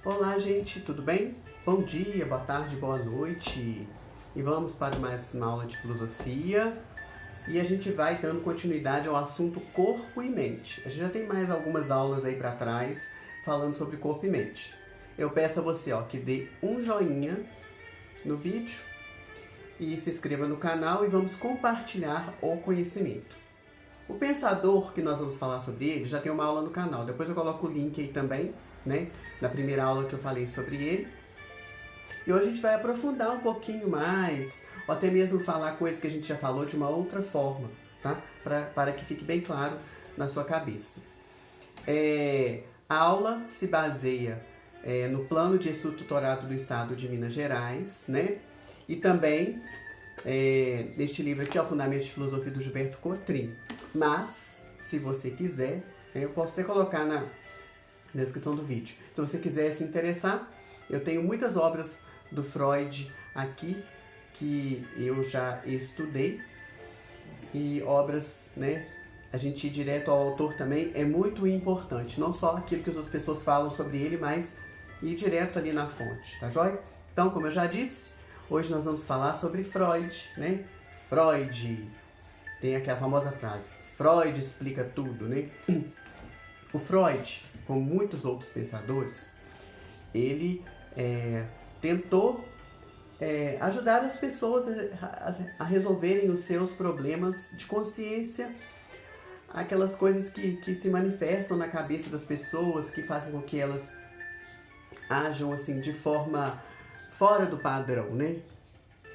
Olá, gente, tudo bem? Bom dia, boa tarde, boa noite. E vamos para mais uma aula de filosofia. E a gente vai dando continuidade ao assunto corpo e mente. A gente já tem mais algumas aulas aí para trás falando sobre corpo e mente. Eu peço a você, que dê um joinha no vídeo e se inscreva no canal e vamos compartilhar o conhecimento. O pensador que nós vamos falar sobre ele já tem uma aula no canal. Depois eu coloco o link aí também, né? Na primeira aula que eu falei sobre ele. E hoje a gente vai aprofundar um pouquinho mais, ou até mesmo falar coisas que a gente já falou de uma outra forma, tá? Para que fique bem claro na sua cabeça. A aula se baseia no plano de estudo tutorado do Estado de Minas Gerais, né? E também neste livro aqui, o Fundamentos de Filosofia do Gilberto Cotrim. Mas, se você quiser, eu posso até colocar na descrição do vídeo. Se você quiser se interessar, eu tenho muitas obras do Freud aqui que eu já estudei e obras, né? A gente ir direto ao autor também é muito importante, não só aquilo que as pessoas falam sobre ele, mas ir direto ali na fonte, tá joia? Então, como eu já disse, hoje nós vamos falar sobre Freud, né? Freud, tem aquela famosa frase, Freud explica tudo, né? O Freud, como muitos outros pensadores, ele tentou ajudar as pessoas a resolverem os seus problemas de consciência, aquelas coisas que se manifestam na cabeça das pessoas, que fazem com que elas ajam assim de forma fora do padrão, né?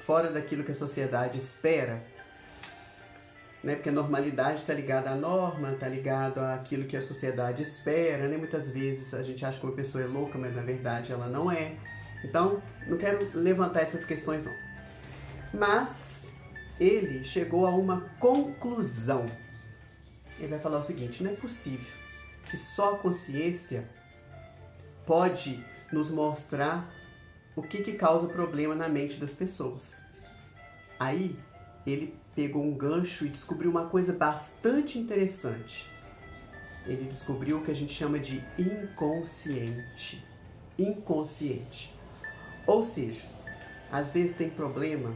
Fora daquilo que a sociedade espera. Né? Porque a normalidade está ligada à norma, está ligada àquilo que a sociedade espera, né? Muitas vezes a gente acha que uma pessoa é louca, mas na verdade ela não é. Então, não quero levantar essas questões não. Mas ele chegou a uma conclusão. Ele vai falar o seguinte, não é possível que só a consciência pode nos mostrar o que causa problema na mente das pessoas. Aí, ele pegou um gancho e descobriu uma coisa bastante interessante. Ele descobriu o que a gente chama de inconsciente. Inconsciente. Ou seja, às vezes tem problema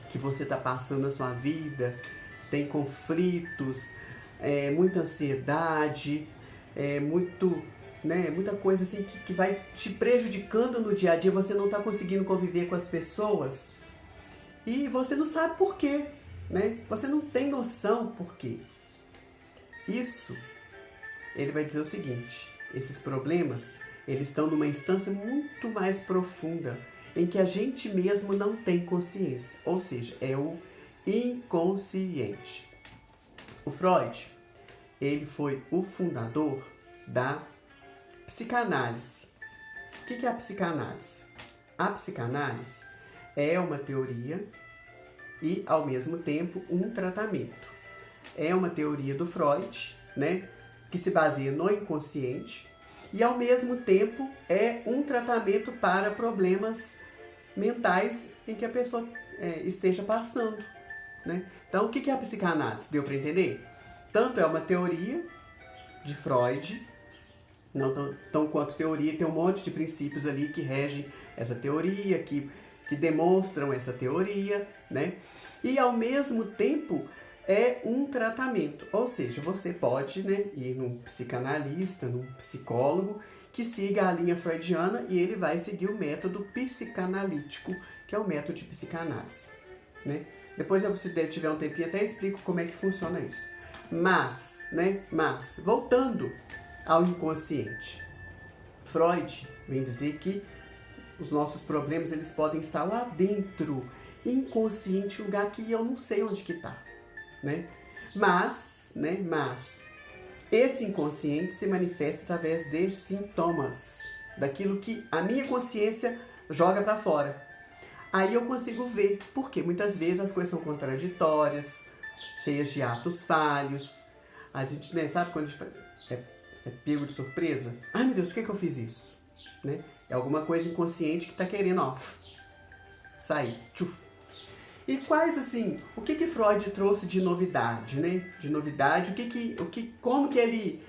que você está passando na sua vida, tem conflitos, muita ansiedade, muita coisa assim que vai te prejudicando no dia a dia, você não está conseguindo conviver com as pessoas. E você não sabe por quê, né? Você não tem noção por quê. Isso, ele vai dizer o seguinte, esses problemas, eles estão numa instância muito mais profunda, em que a gente mesmo não tem consciência, ou seja, é o inconsciente. O Freud, ele foi o fundador da psicanálise. O que é a psicanálise? A psicanálise é uma teoria e, ao mesmo tempo, um tratamento. É uma teoria do Freud, né, que se baseia no inconsciente e, ao mesmo tempo, é um tratamento para problemas mentais em que a pessoa esteja passando. Né? Então, o que é a psicanálise? Deu para entender? Tanto é uma teoria de Freud, não tão quanto teoria, tem um monte de princípios ali que regem essa teoria, que demonstram essa teoria, né? E ao mesmo tempo é um tratamento, ou seja, você pode, né, ir num psicanalista, num psicólogo que siga a linha freudiana e ele vai seguir o método psicanalítico, que é o método de psicanálise, né? Depois, se tiver um tempinho, até explico como é que funciona isso. Mas, voltando ao inconsciente, Freud vem dizer que os nossos problemas, eles podem estar lá dentro, inconsciente, lugar que eu não sei onde que está, né? Mas, esse inconsciente se manifesta através de sintomas, daquilo que a minha consciência joga para fora. Aí eu consigo ver, porque muitas vezes as coisas são contraditórias, cheias de atos falhos. A gente, sabe quando a gente é pego de surpresa? Ai meu Deus, por que eu fiz isso? Né? É alguma coisa inconsciente que está querendo, sair. Tchuf. E quais, assim, o que Freud trouxe de novidade, né? De novidade, como que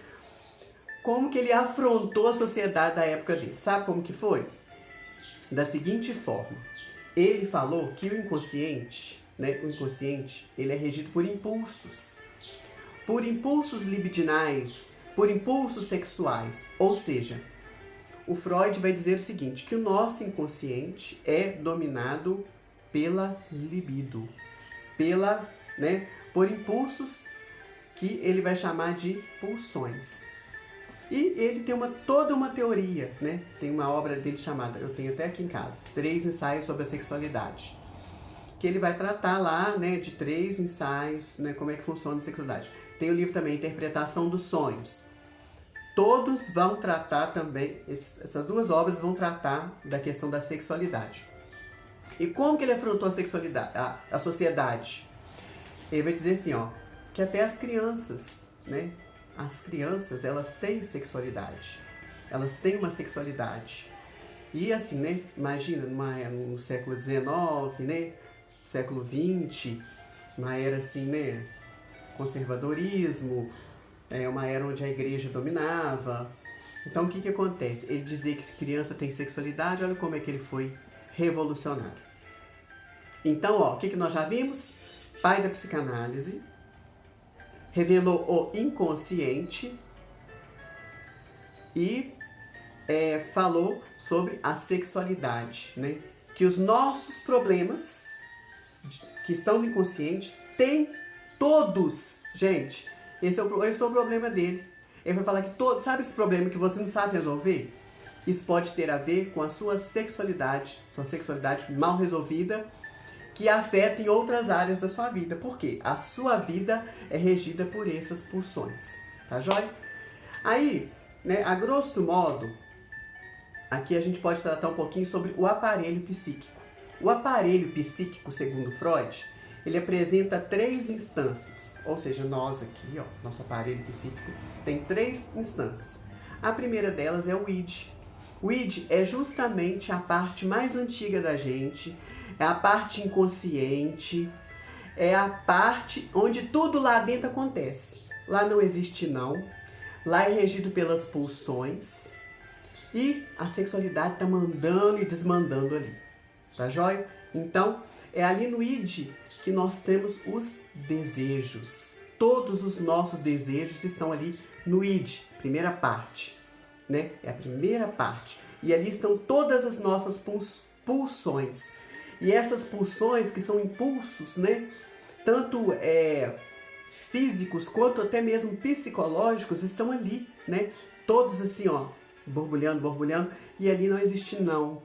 como que ele afrontou a sociedade da época dele. Sabe como que foi? Da seguinte forma. Ele falou que o inconsciente, né, ele é regido por impulsos libidinais, por impulsos sexuais. Ou seja, o Freud vai dizer o seguinte, que o nosso inconsciente é dominado pela libido, por impulsos que ele vai chamar de pulsões. E ele tem toda uma teoria, né? Tem uma obra dele chamada, eu tenho até aqui em casa, 3 ensaios sobre a sexualidade. Que ele vai tratar lá, né, de 3 ensaios, né, como é que funciona a sexualidade. Tem o livro também, Interpretação dos Sonhos. Todos vão tratar também, essas 2 obras vão tratar da questão da sexualidade. E como que ele afrontou a sexualidade, a sociedade? Ele vai dizer assim, ó, que até as crianças, né? As crianças, elas têm sexualidade. Elas têm uma sexualidade. E assim, né? Imagina, no século XIX, né? Século XX, uma era assim, né? Conservadorismo, uma era onde a igreja dominava. Então, o que acontece? Ele dizer que criança tem sexualidade, olha como é que ele foi revolucionário. Então, ó, o que nós já vimos? Pai da psicanálise, revelou o inconsciente e falou sobre a sexualidade, né? Que os nossos problemas que estão no inconsciente têm todos, gente, esse é o problema dele. Ele vai falar que sabe esse problema que você não sabe resolver? Isso pode ter a ver com a sua sexualidade mal resolvida, que afeta em outras áreas da sua vida. Por quê? A sua vida é regida por essas pulsões. Tá joia? Aí, né, a grosso modo, aqui a gente pode tratar um pouquinho sobre o aparelho psíquico. O aparelho psíquico, segundo Freud, ele apresenta 3 instâncias. Ou seja, nós aqui, ó, nosso aparelho psíquico, tem 3 instâncias. A primeira delas é o id. O id é justamente a parte mais antiga da gente, é a parte inconsciente, é a parte onde tudo lá dentro acontece. Lá não existe não, lá é regido pelas pulsões e a sexualidade está mandando e desmandando ali, tá joia? Então, é ali no id que nós temos os desejos. Todos os nossos desejos estão ali no id, primeira parte, né? É a primeira parte. E ali estão todas as nossas pulsões. E essas pulsões, que são impulsos, né? Tanto físicos quanto até mesmo psicológicos, estão ali, né? Todos assim, ó, borbulhando, borbulhando. E ali não existe não.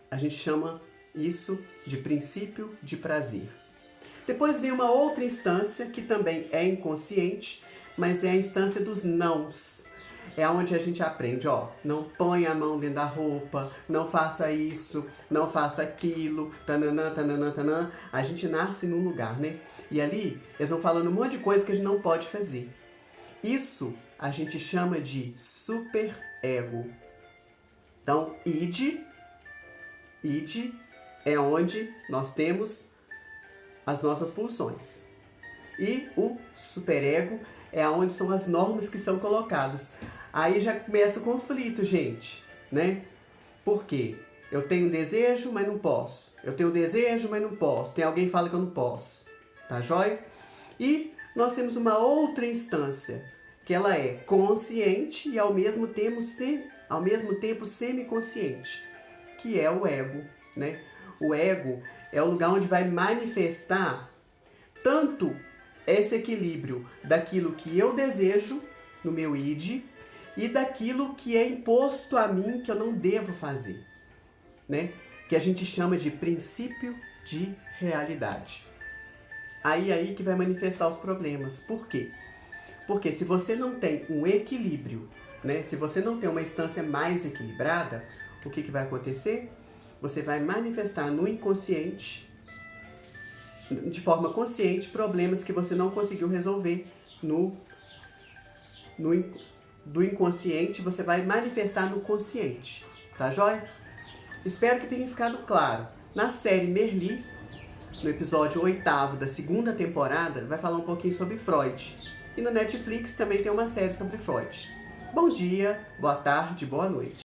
A gente chama isso de princípio de prazer. Depois vem uma outra instância, que também é inconsciente, mas é a instância dos nãos. É onde a gente aprende, ó, não põe a mão dentro da roupa, não faça isso, não faça aquilo, tananã, tananã, tananã. A gente nasce num lugar, né? E ali, eles vão falando um monte de coisa que a gente não pode fazer. Isso a gente chama de superego. Então, id é onde nós temos as nossas pulsões. E o superego é onde são as normas que são colocadas. Aí já começa o conflito, gente, né? Por quê? Eu tenho desejo, mas não posso. Eu tenho desejo, mas não posso. Tem alguém que fala que eu não posso. Tá joia? E nós temos uma outra instância, que ela é consciente e ao mesmo tempo semiconsciente, que é o ego, né? O ego é o lugar onde vai manifestar tanto esse equilíbrio daquilo que eu desejo no meu id e daquilo que é imposto a mim que eu não devo fazer, né? Que a gente chama de princípio de realidade. Aí que vai manifestar os problemas. Por quê? Porque se você não tem um equilíbrio, né? Se você não tem uma instância mais equilibrada, o que vai acontecer? Você vai manifestar no inconsciente, de forma consciente, problemas que você não conseguiu resolver do inconsciente, você vai manifestar no consciente, tá joia? Espero que tenha ficado claro. Na série Merli, no episódio 8º da 2ª temporada, vai falar um pouquinho sobre Freud. E no Netflix também tem uma série sobre Freud. Bom dia, boa tarde, boa noite.